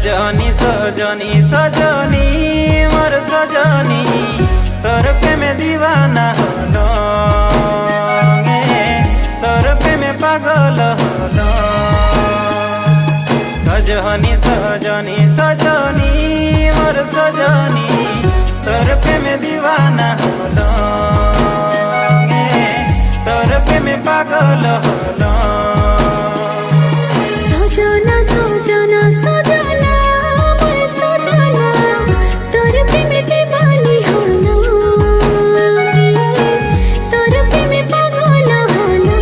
सजनी सजनी सजनी मोर सजनी तोर प्रेमे दीवाना हलो तोर प्रेमे पागल हलो सजनी सजनी सजनी मोर सजनी तोर प्रेमे दीवाना हलो तोर प्रेमे पागल हलो सजना सजना सजना मोर सजना तोर प्रेमे दीवानी हलो तोर प्रेमे पागल हलो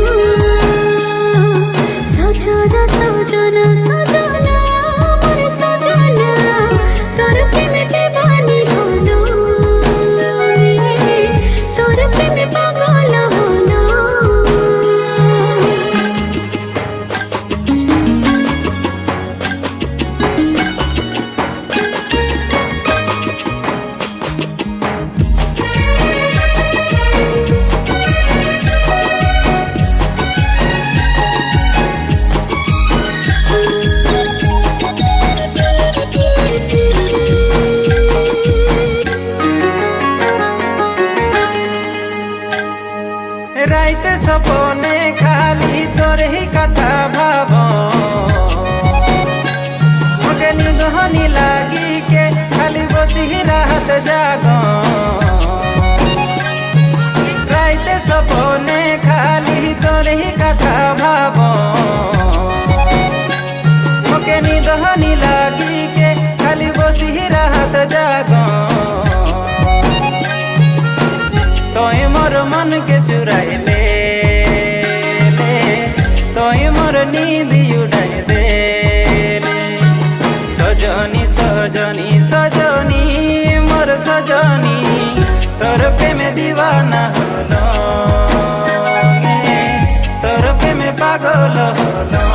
सजना सजना सजना मोर सजना तोर प्रेमे दीवानी हलो तोर प्रेमे पागल हलो राइते सपने खाली तोर ही कथा भाबो मुझे निगहनी लागी के खाली बसी ही राहत जागो राइते सपने खाली तोर ही कथा भाबो मुझे निगहनी लागी के खाली बसी ही राहत जागो तोय मोर मन के चुराए ले तोय मोर नींद उड़ाए दे सजनी सजनी सजनी मोर सजनी तोर प्रेमे दीवाना हलो तोर प्रेमे पागल हलो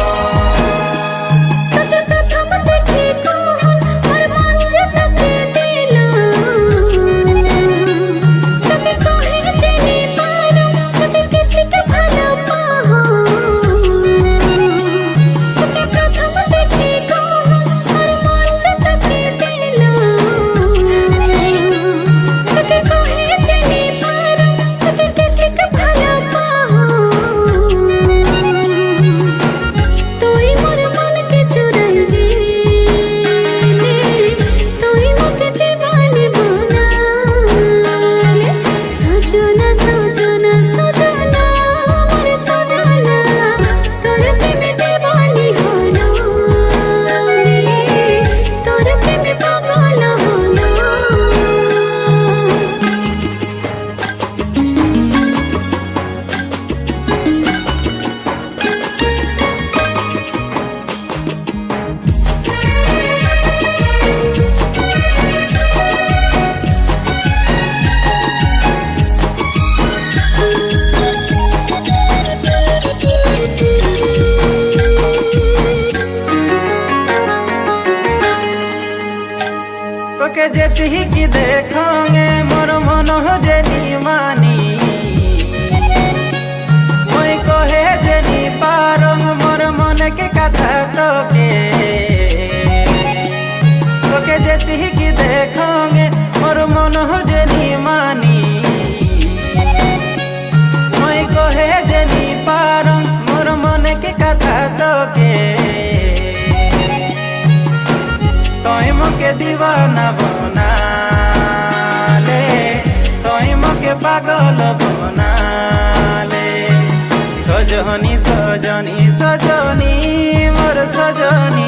तोके जेती की देखोगे मोर मन हो जेनी मानी मोई कहे जेनी पारो मोर मन के कथा तोके तोके जेती की देखोगे मोर मन हो जेनी मानी मोई कहे जेनी पारो मोर मन के कथा तोके तोय मोके दीवाना बना ले तोय मोके पागल बना ले सजनी सजनी सजनी मोर सजनी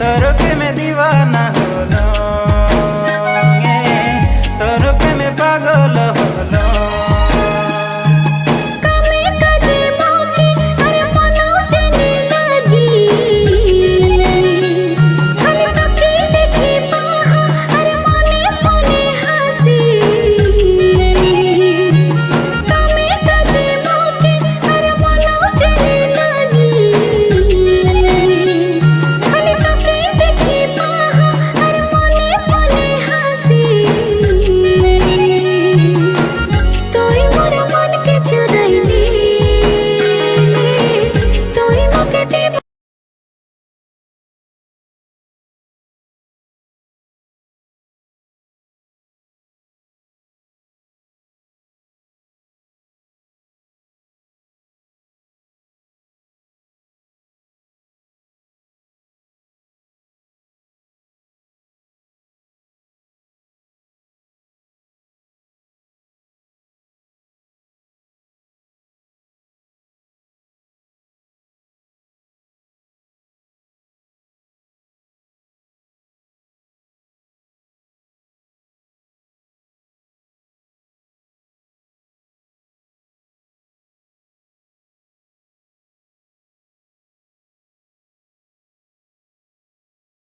तोर के